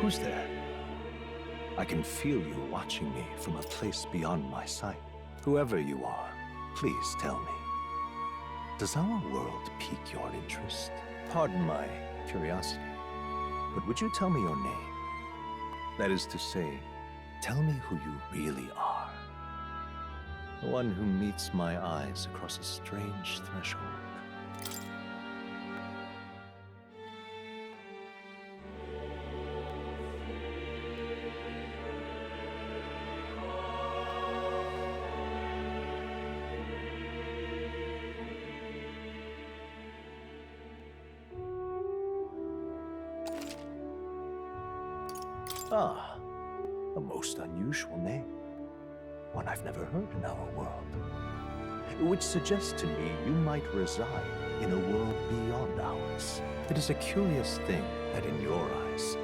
Who's there? I can feel you watching me from a place beyond my sight. Whoever you are, please tell me. Does our world pique your interest? Pardon my curiosity, but would you tell me your name? That is to say, tell me who you really are. The one who meets my eyes across a strange threshold. Ah, a most unusual name. One I've never heard in our world. Which suggests to me you might reside in a world beyond ours. It is a curious thing that in your eyes,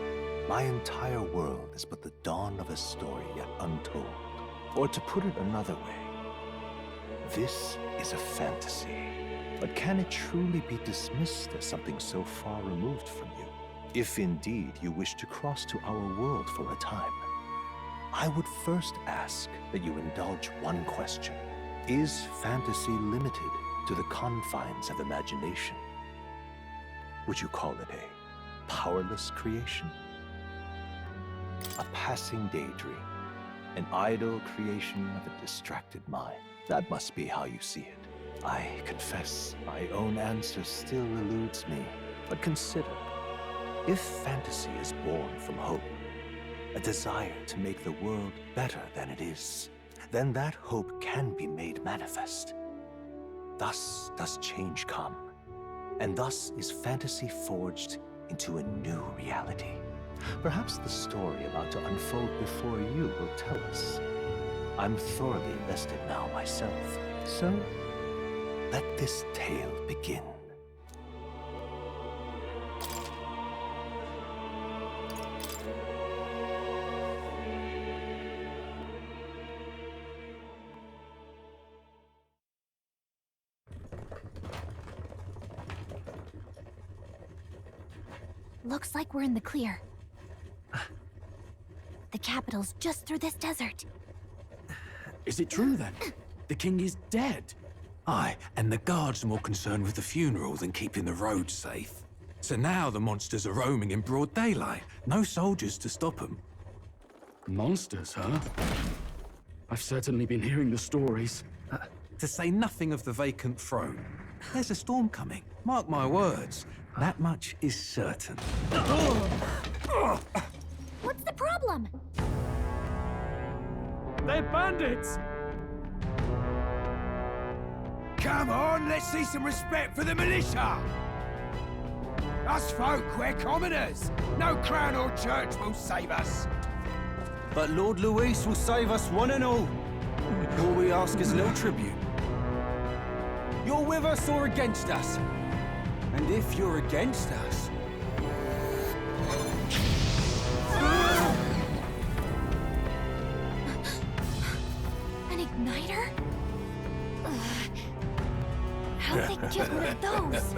my entire world is but the dawn of a story yet untold. Or to put it another way, this is a fantasy. But can it truly be dismissed as something so far removed from you? If indeed you wish to cross to our world for a time, I would first ask that you indulge one question. Is fantasy limited to the confines of imagination? Would you call it a powerless creation? A passing daydream? An idle creation of a distracted mind? That must be how you see it. I confess my own answer still eludes me, but consider, if fantasy is born from hope, a desire to make the world better than it is, then that hope can be made manifest. Thus does change come, and thus is fantasy forged into a new reality. Perhaps the story about to unfold before you will tell us. I'm thoroughly invested now myself, so let this tale begin. Looks like we're in the clear. The capital's just through this desert. Is it true then? The king is dead? Aye, and the guards are more concerned with the funeral than keeping the roads safe. So now the monsters are roaming in broad daylight. No soldiers to stop them. Monsters, huh? I've certainly been hearing the stories. To say nothing of the vacant throne. There's a storm coming, mark my words. That much is certain. What's the problem? They're bandits! Come on, let's see some respect for the militia! Us folk, we're commoners. No crown or church will save us. But Lord Luis will save us one and all. All we ask is little tribute. You're with us or against us? And if you're against us... An igniter? How'd they get one of those?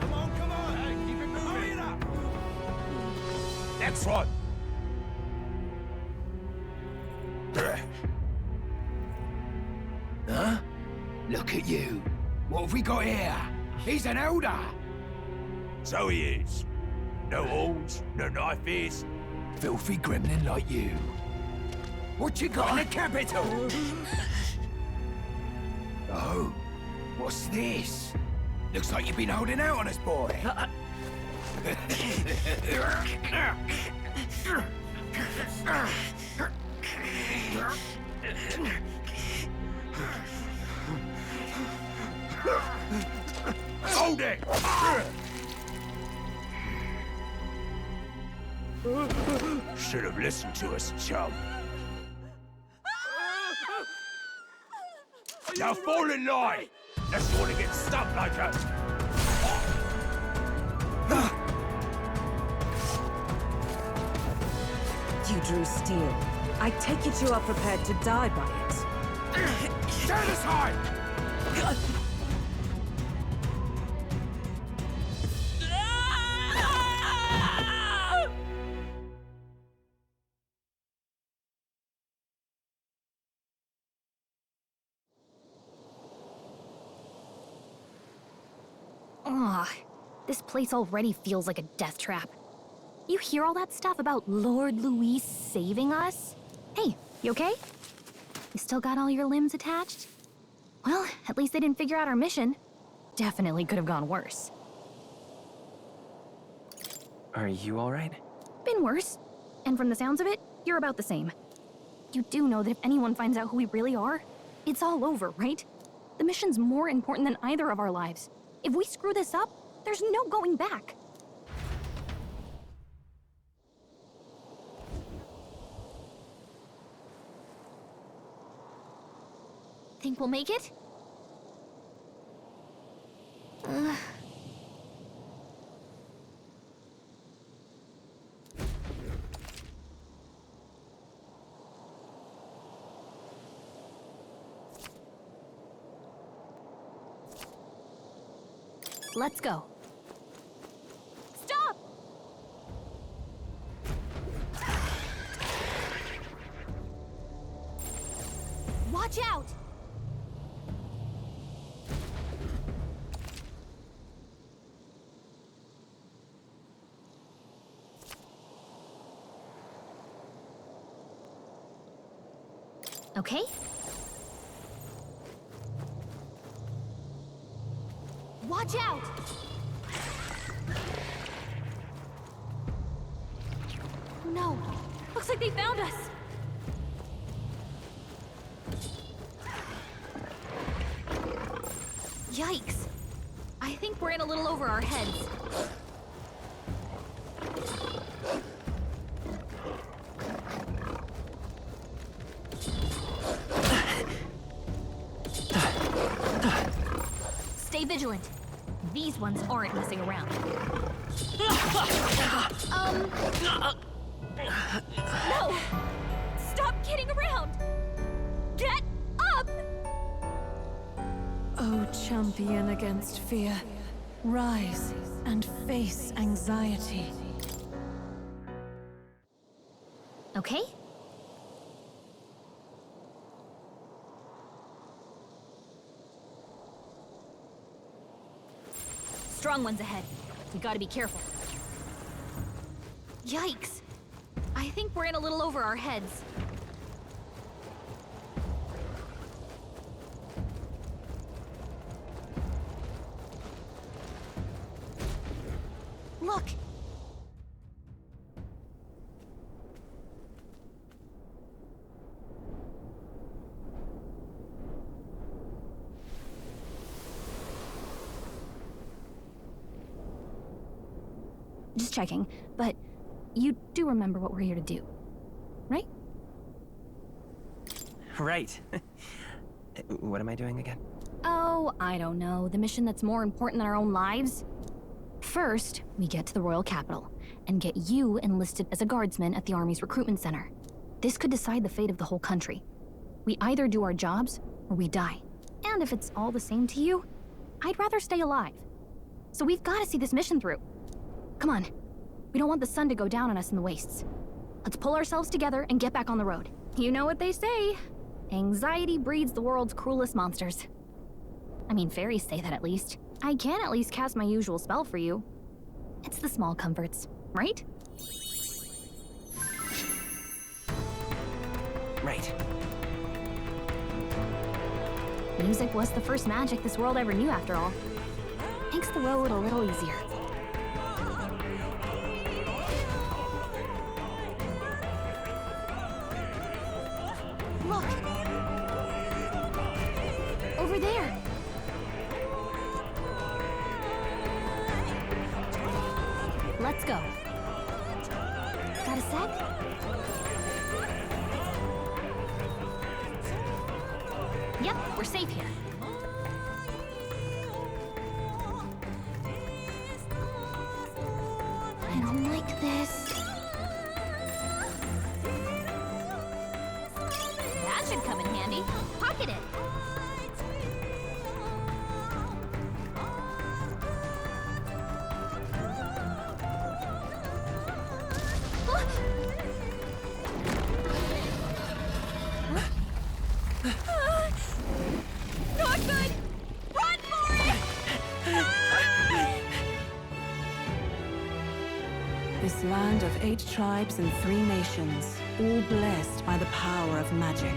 Come on, hey, keep it moving. Hurry it up. Next one. Huh? Look at you. What have we got here? He's an elder. So he is. No horns, no knife is. Filthy gremlin like you. What you got in the capital? Oh, what's this? Looks like you've been holding out on us, boy. Hold it! Should have listened to us, chum. Now fall in line! Let's want to get stuck like us! You drew steel. I take it you are prepared to die by it. Stand aside! Ugh, this place already feels like a death trap. You hear all that stuff about Lord Luis saving us? Hey, you okay? You still got all your limbs attached? Well, at least they didn't figure out our mission. Definitely could have gone worse. Are you alright? Been worse. And from the sounds of it, you're about the same. You do know that if anyone finds out who we really are, it's all over, right? The mission's more important than either of our lives. If we screw this up, there's no going back. Think we'll make it? Let's go. Stop! Watch out! Okay. Watch out! No! Looks like they found us! Yikes! I think we're in a little over our heads. Stay vigilant. These ones aren't messing around. No! Stop kidding around! Get up! O champion against fear, rise and face anxiety. Okay? Strong ones ahead. We gotta be careful. Yikes! I think we're in a little over our heads. Look! Just checking, but you do remember what we're here to do, right? Right. What am I doing again? Oh, I don't know. The mission that's more important than our own lives? First, we get to the royal capital and get you enlisted as a guardsman at the army's recruitment center. This could decide the fate of the whole country. We either do our jobs or we die. And if it's all the same to you, I'd rather stay alive. So we've got to see this mission through. Come on. We don't want the sun to go down on us in the wastes. Let's pull ourselves together and get back on the road. You know what they say. Anxiety breeds the world's cruelest monsters. I mean, fairies say that at least. I can at least cast my usual spell for you. It's the small comforts, right? Right. Music was the first magic this world ever knew, after all. Makes the road a little easier. Look! Over there! Let's go. Got a sec? Yep, we're safe here. I don't like this. That should come in handy. Pocket it. Not good! Run for it! this land of 8 tribes and 3 nations, all blessed by the power of magic.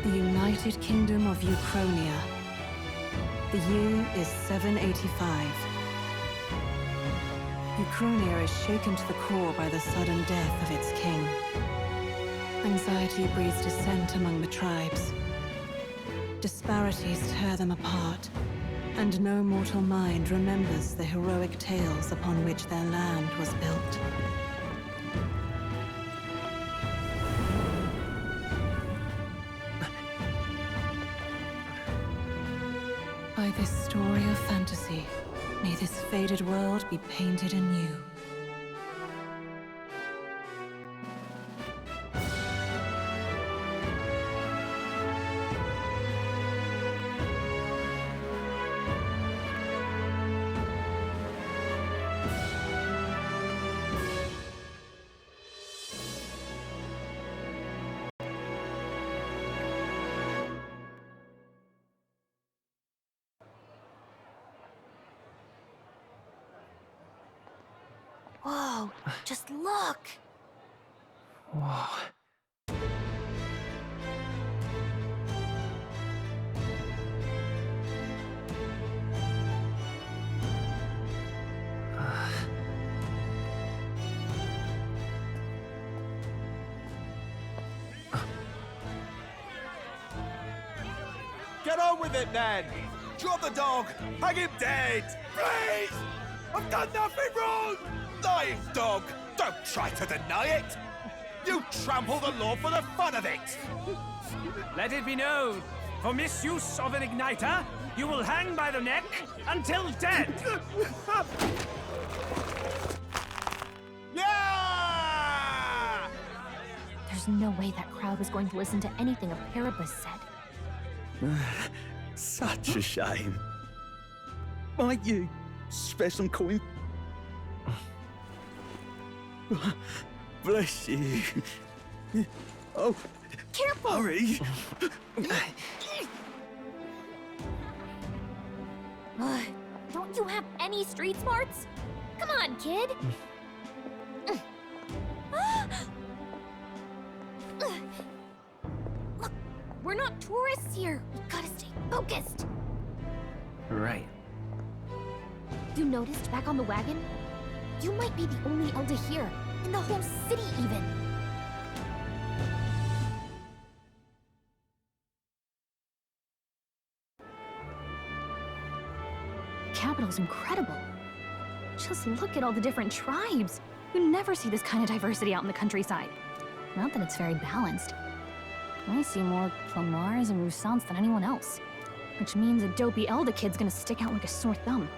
The United Kingdom of Uchronia. The year is 785. Uchronia is shaken to the core by the sudden death of its king. Anxiety breeds dissent among the tribes. Disparities tear them apart, and no mortal mind remembers the heroic tales upon which their land was built. By this story of fantasy, may this faded world be painted anew. Whoa, just look! Whoa. Get on with it, then! Drop the dog! Hang him dead! Please! I've done nothing wrong! Lying dog! Don't try to deny it! You trample the law for the fun of it! Let it be known, for misuse of an igniter, you will hang by the neck until dead! Yeah! There's no way that crowd was going to listen to anything a Paribus said. Such a shame. Might you spare some coin? Bless you. Oh, Careful! hurry. Don't you have any street smarts? Come on, kid! Look, we're not tourists here. We gotta stay focused. Right. You noticed back on the wagon? You might be the only elder here, in the whole city even. The capital's incredible. Just look at all the different tribes. You never see this kind of diversity out in the countryside. Not that it's very balanced. I see more Plomars and Roussants than anyone else. Which means a dopey Elder kid's gonna stick out like a sore thumb.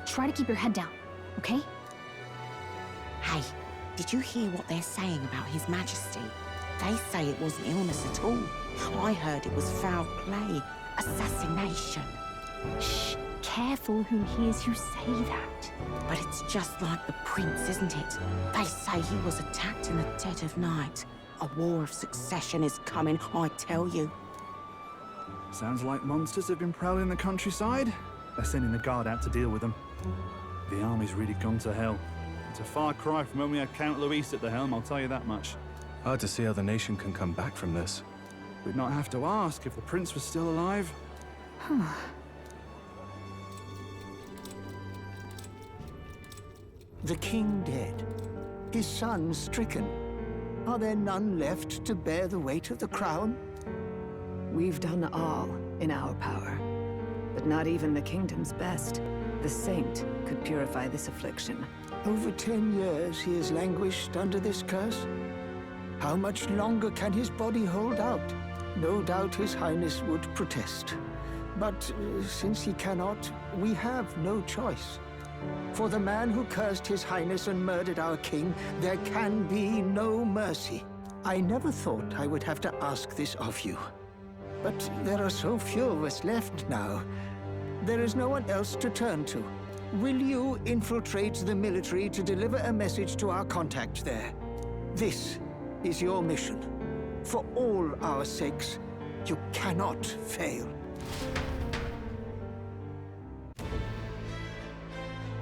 Try to keep your head down, okay? Hey, did you hear what they're saying about His Majesty? They say it wasn't illness at all. I heard it was foul play, assassination. Shh, careful who hears you say that. But it's just like the prince, isn't it? They say he was attacked in the dead of night. A war of succession is coming, I tell you. Sounds like monsters have been prowling the countryside. They're sending the guard out to deal with them. The army's really gone to hell. It's a far cry from when we had Count Luis at the helm, I'll tell you that much. Hard to see how the nation can come back from this. We'd not have to ask if the prince was still alive. The king dead, his son stricken. Are there none left to bear the weight of the crown? We've done all in our power, but not even the kingdom's best. The saint could purify this affliction. Over 10 years he has languished under this curse. How much longer can his body hold out? No doubt his highness would protest. But since he cannot, we have no choice. For the man who cursed his highness and murdered our king, there can be no mercy. I never thought I would have to ask this of you. But there are so few of us left now. There is no one else to turn to. Will you infiltrate the military to deliver a message to our contact there? This is your mission. For all our sakes, you cannot fail.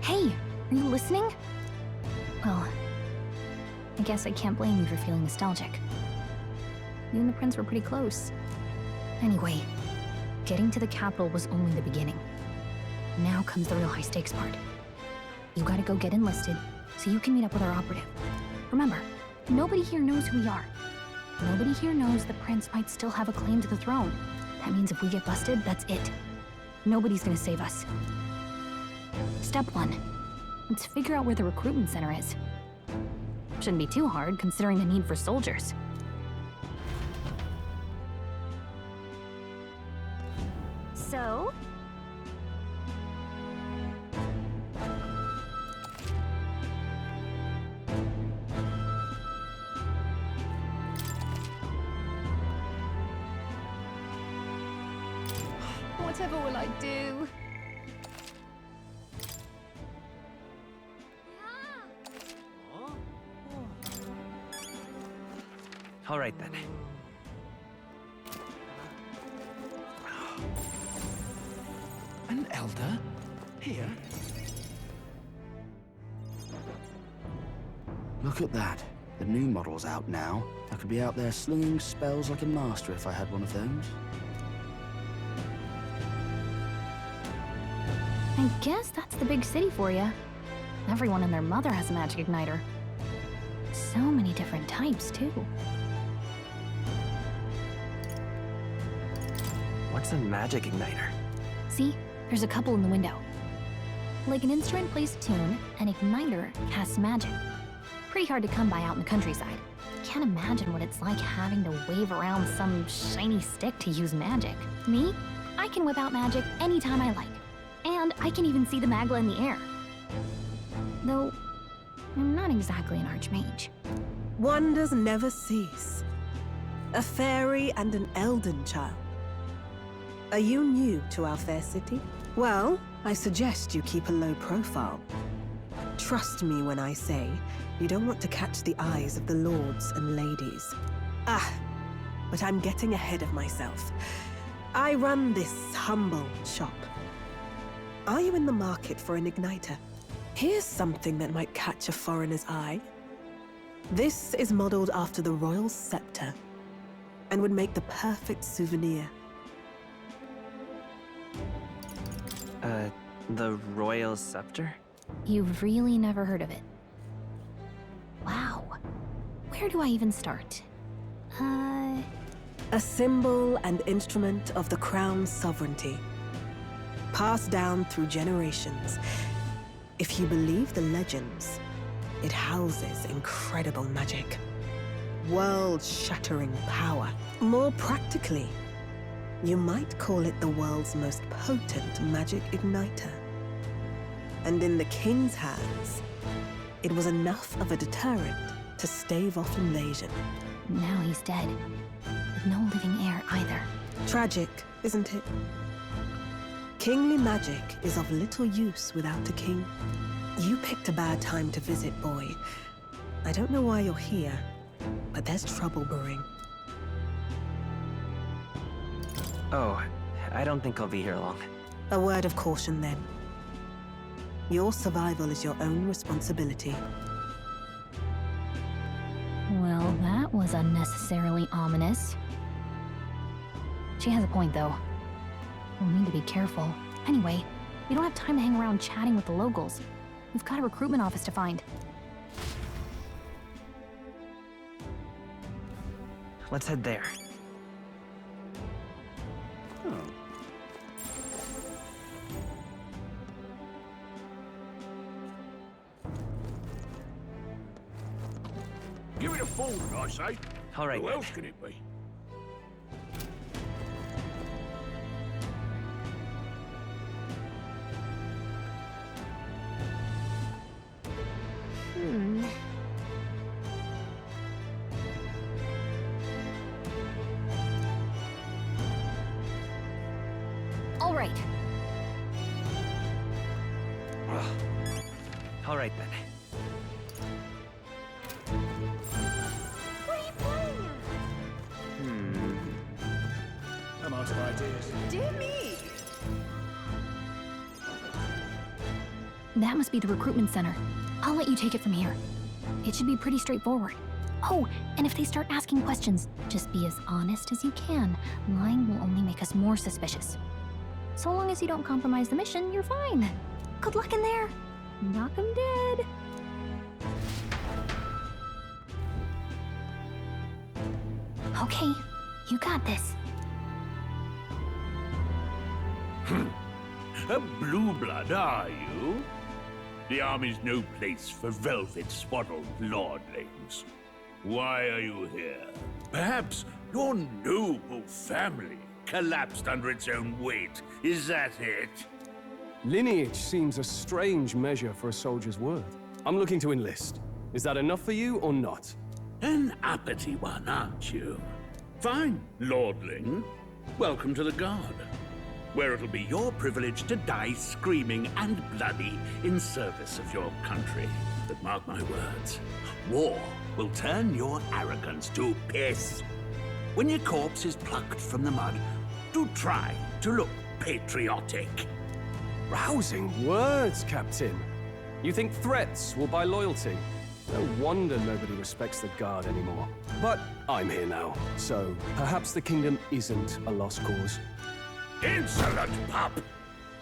Hey, are you listening? Well, I guess I can't blame you for feeling nostalgic. You and the prince were pretty close. Anyway, getting to the capital was only the beginning. Now comes the real high-stakes part. You gotta go get enlisted, so you can meet up with our operative. Remember, nobody here knows who we are. Nobody here knows the prince might still have a claim to the throne. That means if we get busted, that's it. Nobody's gonna save us. Step 1. Let's figure out where the recruitment center is. Shouldn't be too hard, considering the need for soldiers. So? Whatever will I do? All right then. An elder? Here? Look at that. The new model's out now. I could be out there slinging spells like a master if I had one of those. I guess that's the big city for you. Everyone and their mother has a magic igniter. So many different types, too. What's a magic igniter? See? There's a couple in the window. Like an instrument plays a tune, an igniter casts magic. Pretty hard to come by out in the countryside. Can't imagine what it's like having to wave around some shiny stick to use magic. Me? I can whip out magic anytime I like. And I can even see the magla in the air. Though, I'm not exactly an archmage. Wonders never cease. A fairy and an elden child. Are you new to our fair city? Well, I suggest you keep a low profile. Trust me when I say you don't want to catch the eyes of the lords and ladies. But I'm getting ahead of myself. I run this humble shop. Are you in the market for an igniter? Here's something that might catch a foreigner's eye. This is modeled after the royal scepter and would make the perfect souvenir. The royal scepter? You've really never heard of it. Wow. Where do I even start? A symbol and instrument of the crown's sovereignty. Passed down through generations. If you believe the legends, it houses incredible magic. World-shattering power. More practically, you might call it the world's most potent magic igniter. And in the king's hands, it was enough of a deterrent to stave off invasion. Now he's dead. With no living heir either. Tragic, isn't it? Kingly magic is of little use without a king. You picked a bad time to visit, boy. I don't know why you're here, but there's trouble brewing. Oh, I don't think I'll be here long. A word of caution, then. Your survival is your own responsibility. Well, that was unnecessarily ominous. She has a point, though. We'll need to be careful. Anyway, we don't have time to hang around chatting with the locals. We've got a recruitment office to find. Let's head there. Give it a fold, I say. All right. Who else can it be? All right. All right then. What are you playing I'm out of ideas. at? Dear me! That must be the recruitment center. I'll let you take it from here. It should be pretty straightforward. Oh, and if they start asking questions, just be as honest as you can. Lying will only make us more suspicious. So long as you don't compromise the mission, you're fine. Good luck in there. Knock 'em dead. Okay, you got this. A blue blood, are you? The army's no place for velvet-swaddled lordlings. Why are you here? Perhaps your noble family collapsed under its own weight. Is that it? Lineage seems a strange measure for a soldier's worth. I'm looking to enlist. Is that enough for you or not? An uppity one, aren't you? Fine, lordling. Welcome to the Guard, where it'll be your privilege to die screaming and bloody in service of your country. But mark my words, war will turn your arrogance to piss. When your corpse is plucked from the mud, do try to look patriotic. Rousing words, Captain. You think threats will buy loyalty? No wonder nobody respects the Guard anymore. But I'm here now, so perhaps the kingdom isn't a lost cause. Insolent pup!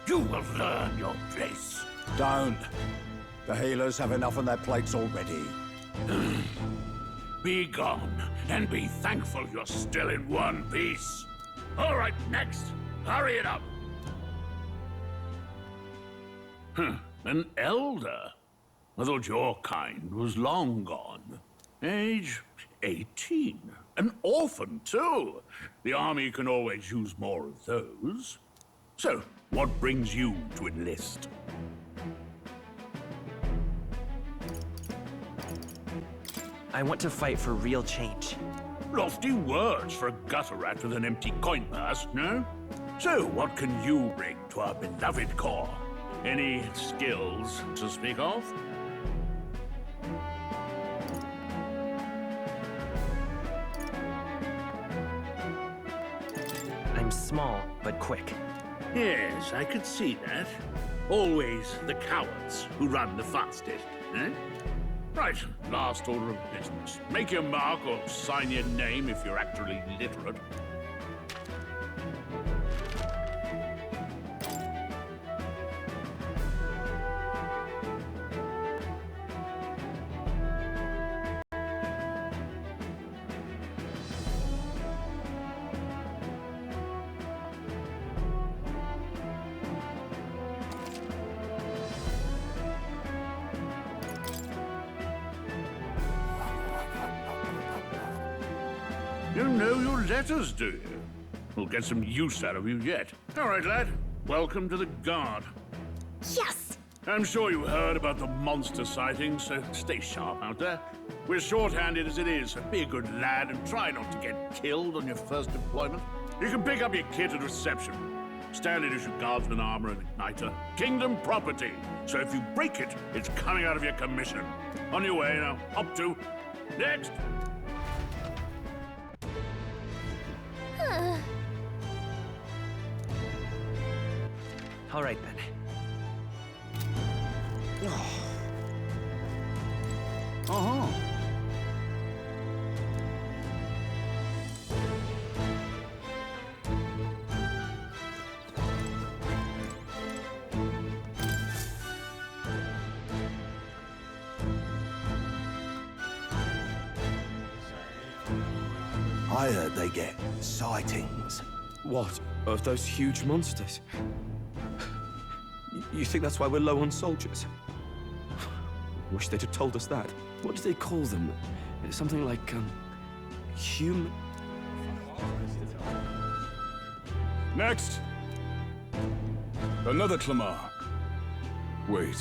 You will learn your place. Don't. The healers have enough on their plates already. Be gone, and be thankful you're still in one piece. All right, next. Hurry it up. An elder? I thought your kind was long gone. Age 18. An orphan, too. The army can always use more of those. So, what brings you to enlist? I want to fight for real change. Lofty words for a gutter rat with an empty coin purse, no? So, what can you bring to our beloved corps? Any skills to speak of? I'm small, but quick. Yes, I could see that. Always the cowards who run the fastest, eh? Right, last order of business. Make your mark or sign your name if you're actually literate. You know your letters, do you? We'll get some use out of you yet. All right, lad. Welcome to the Guard. Yes! I'm sure you heard about the monster sightings, so stay sharp out there. We're short-handed as it is, so be a good lad and try not to get killed on your first deployment. You can pick up your kit at reception. Standard issue guardsman armor and igniter. Kingdom property. So if you break it, it's coming out of your commission. On your way now. Up to. Next! All right, then. Uh-huh. I heard they get sightings. What? Of those huge monsters? You think that's why we're low on soldiers? Wish they'd have told us that. What do they call them? Something like, human... Next! Another Clamar. Wait,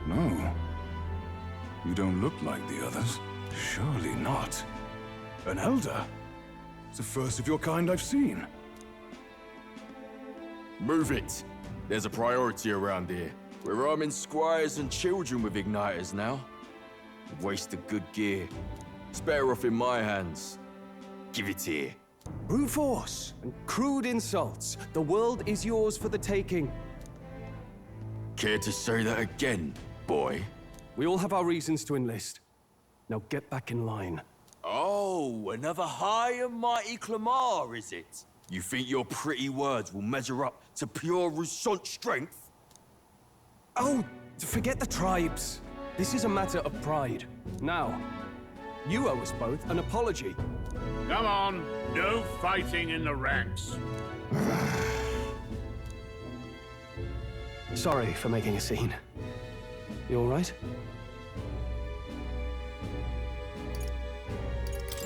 no. You don't look like the others. Surely not. An elder? It's the first of your kind I've seen. Move it! There's a priority around here. We're arming squires and children with igniters now. Waste of good gear. It's better off in my hands. Give it here. Brute force and crude insults. The world is yours for the taking. Care to say that again, boy? We all have our reasons to enlist. Now get back in line. Oh, another high and mighty Clamar, is it? You think your pretty words will measure up to pure Roussant strength? Oh, forget the tribes. This is a matter of pride. Now, you owe us both an apology. Come on, no fighting in the ranks. Sorry for making a scene. You all right?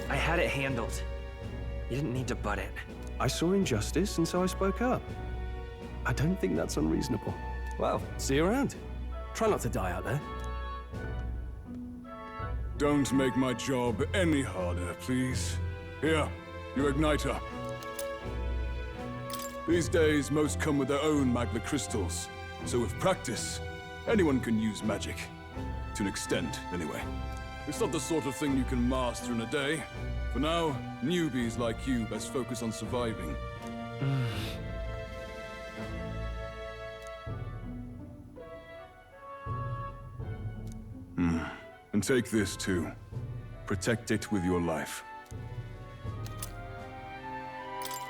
I had it handled. You didn't need to butt it. I saw injustice, and so I spoke up. I don't think that's unreasonable. Well, see you around. Try not to die out there. Don't make my job any harder, please. Here, your igniter. These days, most come with their own magna crystals. So with practice, anyone can use magic. To an extent, anyway. It's not the sort of thing you can master in a day. For now, newbies like you best focus on surviving. And take this too. Protect it with your life.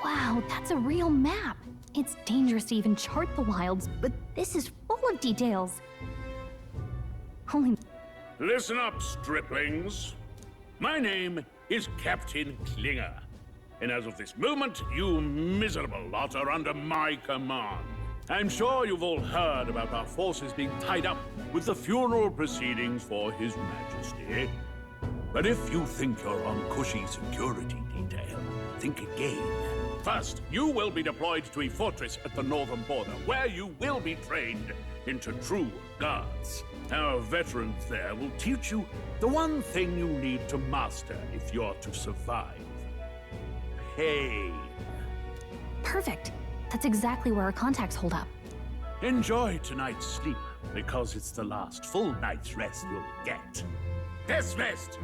Wow, that's a real map. It's dangerous to even chart the wilds, but this is full of details. Holy... Listen up, striplings. My name is Captain Klinger. And as of this moment, you miserable lot are under my command. I'm sure you've all heard about our forces being tied up with the funeral proceedings for His Majesty. But if you think you're on cushy security detail, think again. First, you will be deployed to a fortress at the northern border, where you will be trained into true guards. Our veterans there will teach you the one thing you need to master if you're to survive. Pain. Perfect. That's exactly where our contacts hold up. Enjoy tonight's sleep, because it's the last full night's rest you'll get. Dismissed!